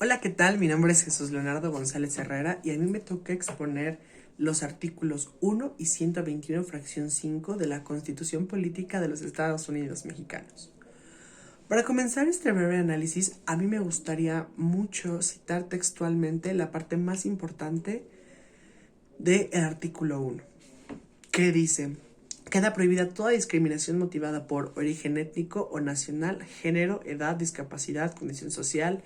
Hola, ¿qué tal? Mi nombre es Jesús Leonardo González Herrera y a mí me toca exponer los artículos 1 y 121, fracción 5 de la Constitución Política de los Estados Unidos Mexicanos. Para comenzar este breve análisis, a mí me gustaría mucho citar textualmente la parte más importante del artículo 1, que dice: queda prohibida toda discriminación motivada por origen étnico o nacional, género, edad, discapacidad, condición social,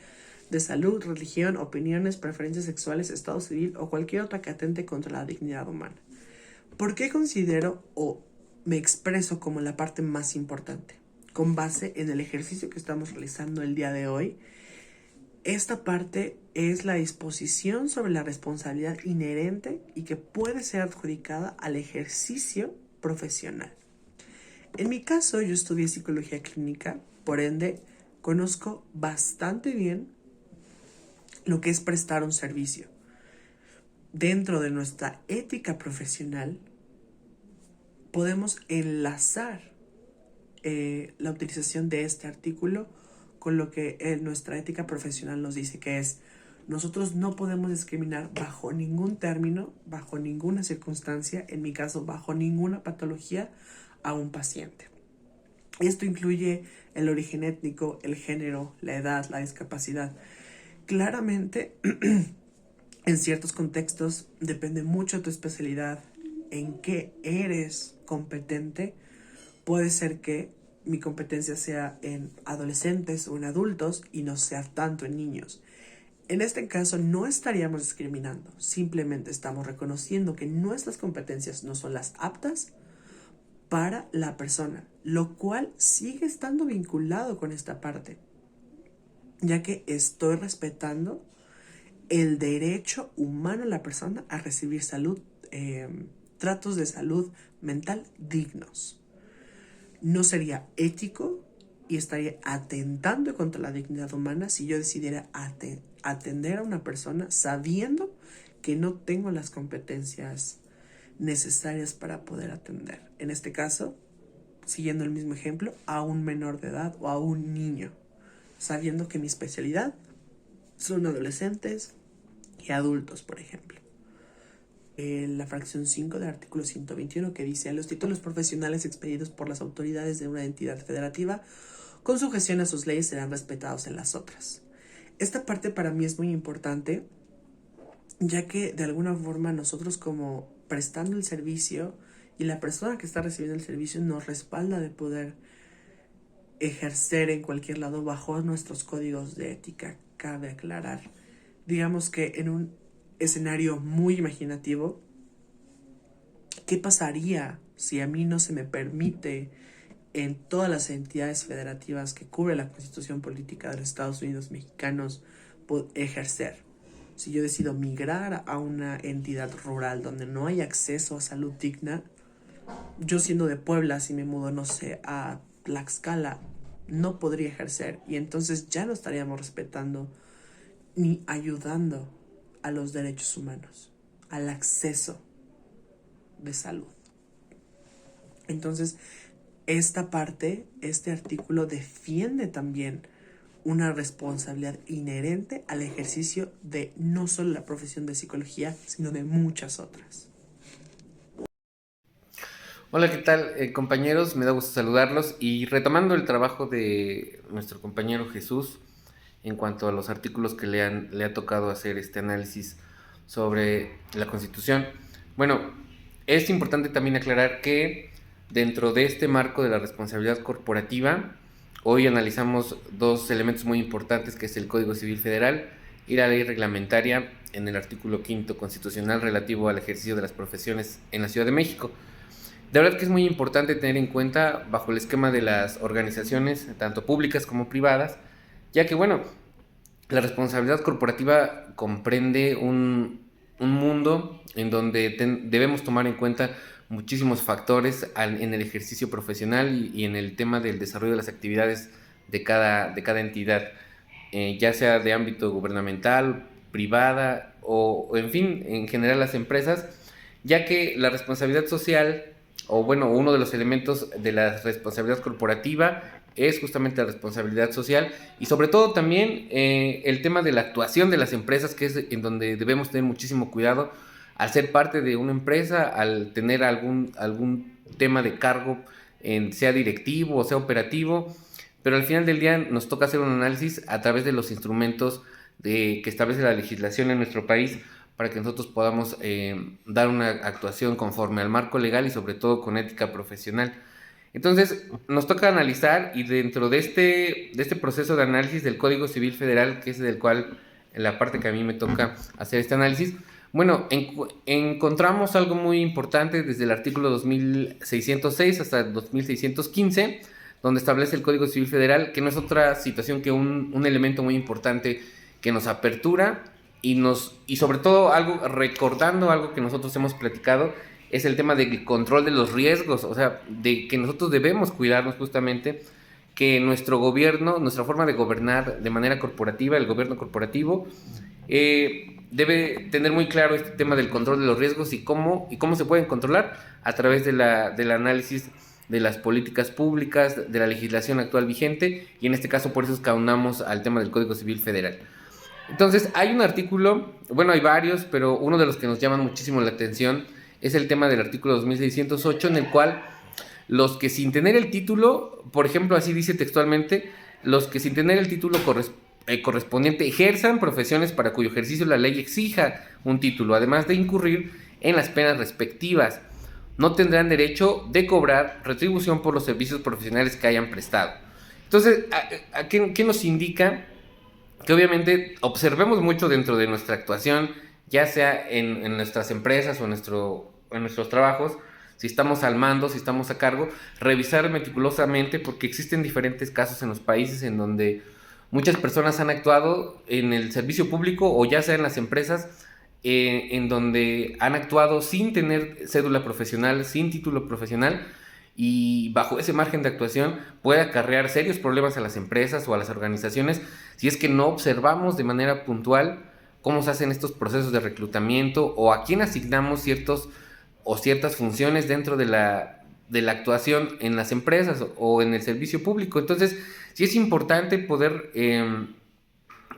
de salud, religión, opiniones, preferencias sexuales, estado civil o cualquier otra que atente contra la dignidad humana. ¿Por qué considero o me expreso como la parte más importante? Con base en el ejercicio que estamos realizando el día de hoy, esta parte es la disposición sobre la responsabilidad inherente y que puede ser adjudicada al ejercicio profesional. En mi caso, yo estudié psicología clínica, por ende, conozco bastante bien lo que es prestar un servicio. Dentro de nuestra ética profesional, podemos enlazar la utilización de este artículo con lo que nuestra ética profesional nos dice, que es: nosotros no podemos discriminar bajo ningún término, bajo ninguna circunstancia, en mi caso, bajo ninguna patología, a un paciente. Esto incluye el origen étnico, el género, la edad, la discapacidad. Claramente, en ciertos contextos depende mucho de tu especialidad, en qué eres competente. Puede ser que mi competencia sea en adolescentes o en adultos y no sea tanto en niños. En este caso no estaríamos discriminando, simplemente estamos reconociendo que nuestras competencias no son las aptas para la persona, lo cual sigue estando vinculado con esta parte, ya que estoy respetando el derecho humano de la persona a recibir salud, tratos de salud mental dignos. No sería ético y estaría atentando contra la dignidad humana si yo decidiera atender a una persona sabiendo que no tengo las competencias necesarias para poder atender. En este caso, siguiendo el mismo ejemplo, a un menor de edad o a un niño, sabiendo que mi especialidad son adolescentes y adultos, por ejemplo. La fracción 5 del artículo 121, que dice: los títulos profesionales expedidos por las autoridades de una entidad federativa con sujeción a sus leyes serán respetados en las otras. Esta parte para mí es muy importante, ya que de alguna forma nosotros, como prestando el servicio, y la persona que está recibiendo el servicio nos respalda de poder ejercer en cualquier lado bajo nuestros códigos de ética, cabe aclarar. Digamos que en un escenario muy imaginativo, ¿qué pasaría si a mí no se me permite en todas las entidades federativas que cubre la Constitución Política de los Estados Unidos Mexicanos ejercer? Si yo decido migrar a una entidad rural donde no hay acceso a salud digna, yo siendo de Puebla, si me mudo, no sé, a Tlaxcala, no podría ejercer, y entonces ya no estaríamos respetando ni ayudando a los derechos humanos, al acceso de salud. Entonces, esta parte, este artículo defiende también una responsabilidad inherente al ejercicio de no solo la profesión de psicología, sino de muchas otras. Hola, ¿qué tal, compañeros? Me da gusto saludarlos y retomando el trabajo de nuestro compañero Jesús en cuanto a los artículos que le ha tocado hacer este análisis sobre la Constitución. Bueno, es importante también aclarar que dentro de este marco de la responsabilidad corporativa, hoy analizamos dos elementos muy importantes, que es el Código Civil Federal y la ley reglamentaria en el artículo 5º constitucional relativo al ejercicio de las profesiones en la Ciudad de México. De verdad que es muy importante tener en cuenta bajo el esquema de las organizaciones, tanto públicas como privadas, ya que, bueno, la responsabilidad corporativa comprende un mundo en donde debemos tomar en cuenta muchísimos factores en el ejercicio profesional y en el tema del desarrollo de las actividades de cada entidad, ya sea de ámbito gubernamental, privada o en fin, en general las empresas, ya que la responsabilidad social, o bueno, uno de los elementos de la responsabilidad corporativa es justamente la responsabilidad social y sobre todo también el tema de la actuación de las empresas, que es en donde debemos tener muchísimo cuidado al ser parte de una empresa, al tener algún tema de cargo, sea directivo o sea operativo, pero al final del día nos toca hacer un análisis a través de los instrumentos que establece la legislación en nuestro país para que nosotros podamos dar una actuación conforme al marco legal y sobre todo con ética profesional. Entonces, nos toca analizar y dentro de este proceso de análisis del Código Civil Federal, que es del cual, en la parte que a mí me toca hacer este análisis, bueno, encontramos algo muy importante desde el artículo 2606 hasta el 2615, donde establece el Código Civil Federal, que no es otra situación que un elemento muy importante que nos apertura y sobre todo recordando algo que nosotros hemos platicado, es el tema del control de los riesgos, o sea, de que nosotros debemos cuidarnos justamente, que nuestro gobierno, nuestra forma de gobernar de manera corporativa, el gobierno corporativo, debe tener muy claro este tema del control de los riesgos y cómo se pueden controlar a través del análisis de las políticas públicas, de la legislación actual vigente, y en este caso por eso escalonamos al tema del Código Civil Federal. Entonces, hay un artículo, bueno, hay varios, pero uno de los que nos llaman muchísimo la atención es el tema del artículo 2608, en el cual los que sin tener el título, por ejemplo, así dice textualmente, los que sin tener el título correspondiente ejerzan profesiones para cuyo ejercicio la ley exija un título, además de incurrir en las penas respectivas, no tendrán derecho de cobrar retribución por los servicios profesionales que hayan prestado. Entonces, ¿qué nos indica? Que obviamente observemos mucho dentro de nuestra actuación, ya sea en nuestras empresas o en nuestros trabajos, si estamos al mando, si estamos a cargo, revisar meticulosamente, porque existen diferentes casos en los países en donde muchas personas han actuado en el servicio público o ya sea en las empresas, en donde han actuado sin tener cédula profesional, sin título profesional, y bajo ese margen de actuación puede acarrear serios problemas a las empresas o a las organizaciones si es que no observamos de manera puntual cómo se hacen estos procesos de reclutamiento o a quién asignamos ciertas funciones dentro de la actuación en las empresas o en el servicio público. Entonces, sí es importante poder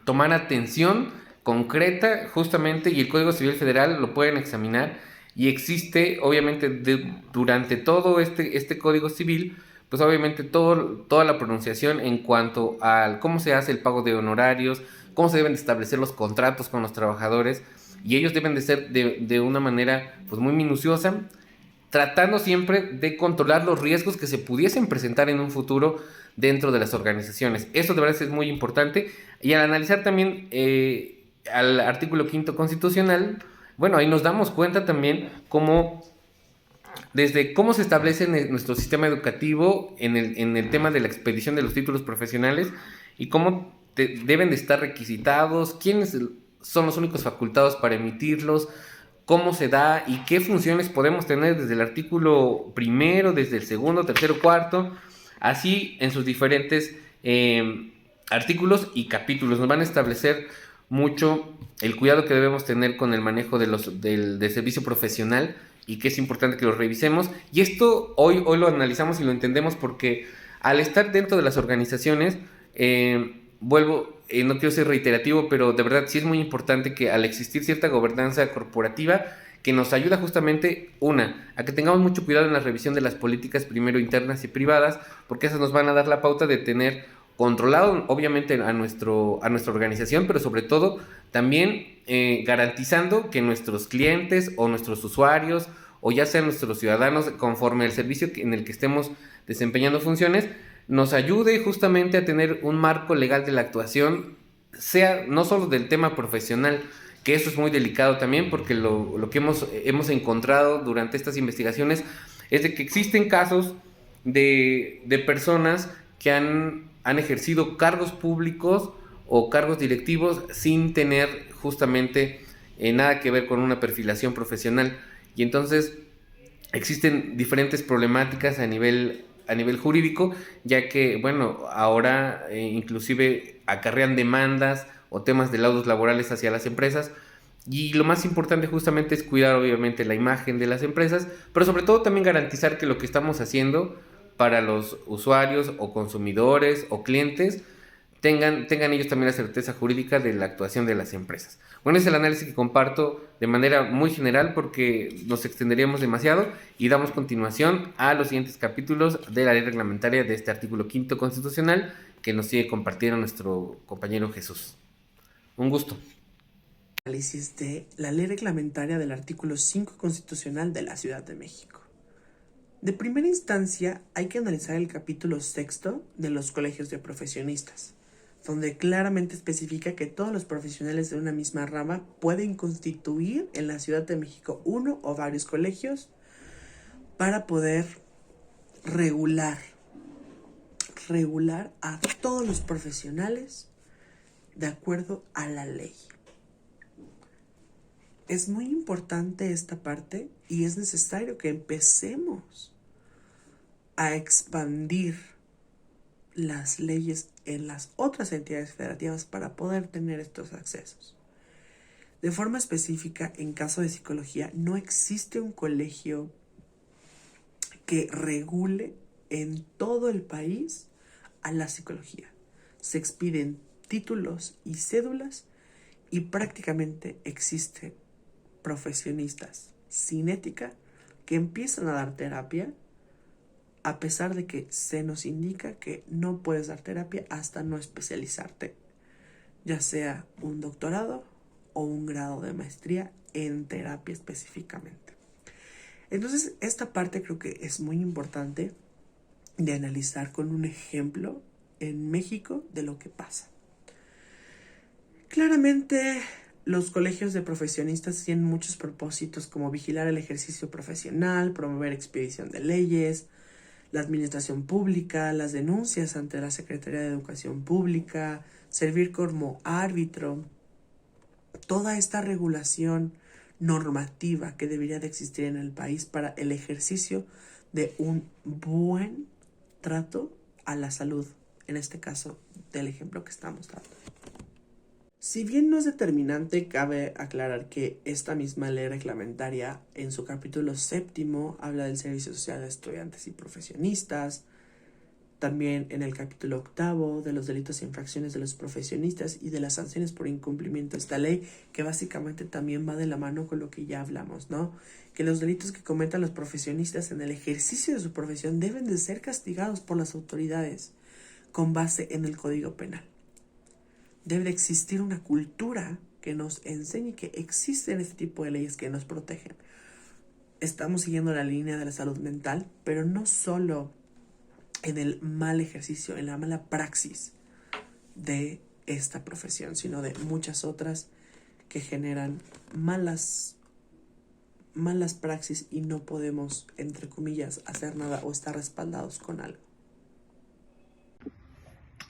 tomar atención concreta justamente, y el Código Civil Federal lo pueden examinar. Y existe, obviamente, durante todo este Código Civil, pues obviamente toda la pronunciación en cuanto a cómo se hace el pago de honorarios, cómo se deben de establecer los contratos con los trabajadores, y ellos deben de ser de una manera pues muy minuciosa, tratando siempre de controlar los riesgos que se pudiesen presentar en un futuro dentro de las organizaciones. Eso de verdad es muy importante. Y al analizar también al artículo 5º constitucional, bueno, ahí nos damos cuenta también desde cómo se establece en nuestro sistema educativo en el tema de la expedición de los títulos profesionales y cómo deben de estar requisitados, quiénes son los únicos facultados para emitirlos, cómo se da y qué funciones podemos tener desde el artículo 1, desde el 2, 3, 4, así en sus diferentes artículos y capítulos. Nos van a establecer mucho el cuidado que debemos tener con el manejo del servicio profesional y que es importante que lo revisemos. Y esto hoy lo analizamos y lo entendemos porque al estar dentro de las organizaciones, no quiero ser reiterativo, pero de verdad sí es muy importante que al existir cierta gobernanza corporativa que nos ayuda justamente, a que tengamos mucho cuidado en la revisión de las políticas primero internas y privadas, porque esas nos van a dar la pauta de tener controlado obviamente a nuestra organización, pero sobre todo también garantizando que nuestros clientes o nuestros usuarios o ya sean nuestros ciudadanos, conforme al servicio en el que estemos desempeñando funciones, nos ayude justamente a tener un marco legal de la actuación, sea no solo del tema profesional, que eso es muy delicado también, porque lo que hemos encontrado durante estas investigaciones es de que existen casos de personas que han ejercido cargos públicos o cargos directivos sin tener justamente nada que ver con una perfilación profesional, y entonces existen diferentes problemáticas a nivel jurídico, ya que bueno, ahora inclusive acarrean demandas o temas de laudos laborales hacia las empresas, y lo más importante justamente es cuidar obviamente la imagen de las empresas, pero sobre todo también garantizar que lo que estamos haciendo para los usuarios o consumidores o clientes tengan ellos también la certeza jurídica de la actuación de las empresas. Bueno, ese es el análisis que comparto de manera muy general porque nos extenderíamos demasiado y damos continuación a los siguientes capítulos de la ley reglamentaria de este artículo 5º constitucional que nos sigue compartiendo nuestro compañero Jesús. Un gusto. Análisis de la ley reglamentaria del artículo 5 constitucional de la Ciudad de México. De primera instancia hay que analizar el capítulo 6 de los colegios de profesionistas, donde claramente especifica que todos los profesionales de una misma rama pueden constituir en la Ciudad de México uno o varios colegios para poder regular a todos los profesionales de acuerdo a la ley. Es muy importante esta parte y es necesario que empecemos a expandir las leyes en las otras entidades federativas para poder tener estos accesos. De forma específica, en caso de psicología, no existe un colegio que regule en todo el país a la psicología. Se expiden títulos y cédulas y prácticamente existen profesionistas sin ética que empiezan a dar terapia a pesar de que se nos indica que no puedes dar terapia hasta no especializarte, ya sea un doctorado o un grado de maestría en terapia específicamente. Entonces, esta parte creo que es muy importante de analizar con un ejemplo en México de lo que pasa. Claramente, los colegios de profesionistas tienen muchos propósitos como vigilar el ejercicio profesional, promover expedición de leyes, la administración pública, las denuncias ante la Secretaría de Educación Pública, servir como árbitro. Toda esta regulación normativa que debería de existir en el país para el ejercicio de un buen trato a la salud, en este caso del ejemplo que estamos dando. Si bien no es determinante, cabe aclarar que esta misma ley reglamentaria en su capítulo 7 habla del servicio social de estudiantes y profesionistas, también en el capítulo 8 de los delitos e infracciones de los profesionistas y de las sanciones por incumplimiento de esta ley, que básicamente también va de la mano con lo que ya hablamos, ¿no? Que los delitos que cometan los profesionistas en el ejercicio de su profesión deben de ser castigados por las autoridades con base en el Código Penal. Debe de existir una cultura que nos enseñe que existen este tipo de leyes que nos protegen. Estamos siguiendo la línea de la salud mental, pero no solo en el mal ejercicio, en la mala praxis de esta profesión, sino de muchas otras que generan malas praxis y no podemos, entre comillas, hacer nada o estar respaldados con algo.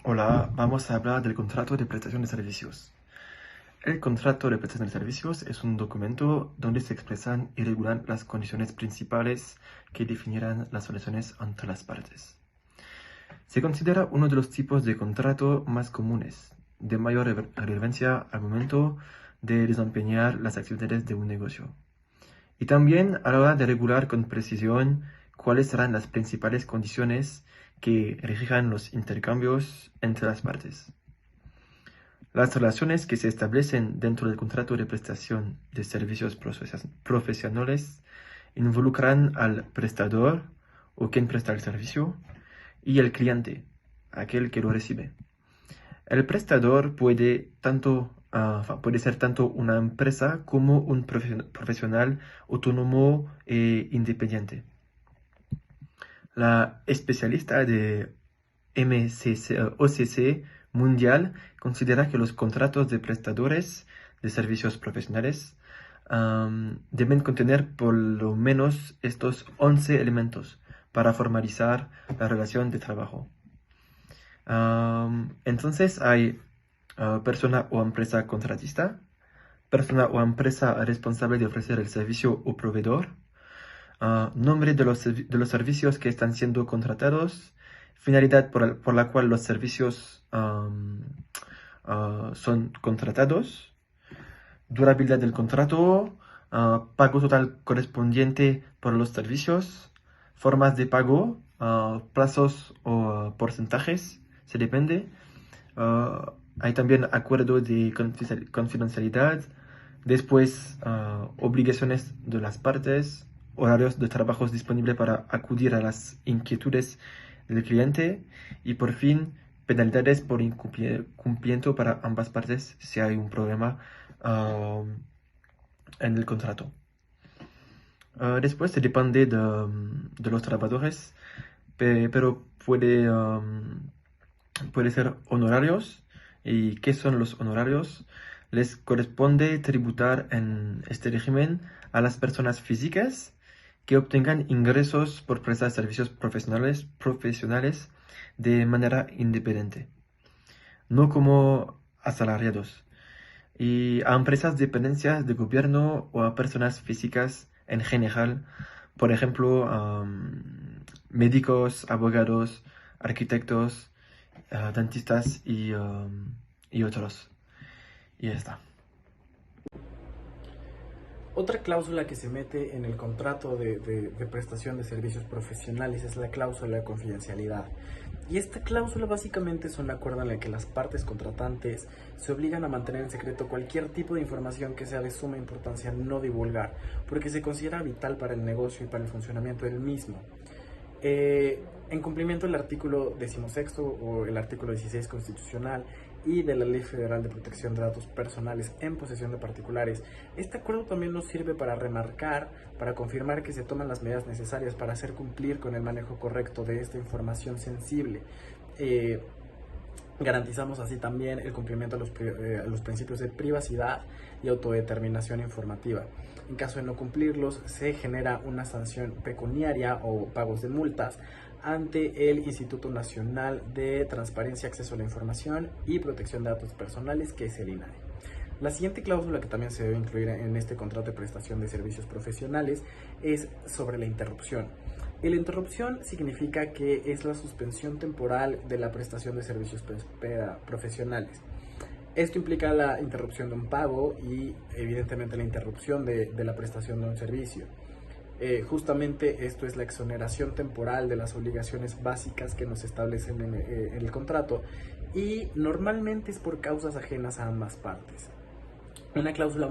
Hola, vamos a hablar del contrato de prestación de servicios. El contrato de prestación de servicios es un documento donde se expresan y regulan las condiciones principales que definirán las relaciones entre las partes. Se considera uno de los tipos de contrato más comunes, de mayor relevancia al momento de desempeñar las actividades de un negocio. Y también a la hora de regular con precisión cuáles serán las principales condiciones que rijan los intercambios entre las partes. Las relaciones que se establecen dentro del contrato de prestación de servicios profesionales involucran al prestador o quien presta el servicio y el cliente, aquel que lo recibe. El prestador puede ser tanto una empresa como un profesional autónomo e independiente. La especialista de OCC Mundial considera que los contratos de prestadores de servicios profesionales deben contener por lo menos estos 11 elementos para formalizar la relación de trabajo. Entonces hay persona o empresa contratista, persona o empresa responsable de ofrecer el servicio o proveedor, nombre de los servicios que están siendo contratados, finalidad por la cual los servicios son contratados, durabilidad del contrato, pago total correspondiente por los servicios, formas de pago plazos o porcentajes, se depende. Hay también acuerdo de confidencialidad, después obligaciones de las partes, horarios de trabajos disponibles para acudir a las inquietudes del cliente y por fin penalidades por incumplimiento para ambas partes si hay un problema en el contrato. Después se depende de los trabajadores, pero puede ser honorarios. ¿Y qué son los honorarios? Les corresponde tributar en este régimen a las personas físicas que obtengan ingresos por prestar servicios profesionales de manera independiente, no como asalariados, y a empresas dependencias de gobierno o a personas físicas en general, por ejemplo, médicos, abogados, arquitectos, dentistas y otros. Y ya está. Otra cláusula que se mete en el contrato de prestación de servicios profesionales es la cláusula de confidencialidad. Y esta cláusula básicamente es un acuerdo en el que las partes contratantes se obligan a mantener en secreto cualquier tipo de información que sea de suma importancia no divulgar, porque se considera vital para el negocio y para el funcionamiento del mismo. En cumplimiento del artículo 16 o el artículo 16 constitucional y de la Ley Federal de Protección de Datos Personales en posesión de particulares, este acuerdo también nos sirve para remarcar, para confirmar que se toman las medidas necesarias para hacer cumplir con el manejo correcto de esta información sensible. Garantizamos así también el cumplimiento a los principios de privacidad y autodeterminación informativa. En caso de no cumplirlos, se genera una sanción pecuniaria o pagos de multas ante el Instituto Nacional de Transparencia, Acceso a la Información y Protección de Datos Personales, que es el INAI. La siguiente cláusula que también se debe incluir en este contrato de prestación de servicios profesionales es sobre la interrupción. Y la interrupción significa que es la suspensión temporal de la prestación de servicios profesionales. Esto implica la interrupción de un pago y evidentemente la interrupción de la prestación de un servicio. Justamente esto es la exoneración temporal de las obligaciones básicas que nos establecen en el contrato y normalmente es por causas ajenas a ambas partes. Una cláusula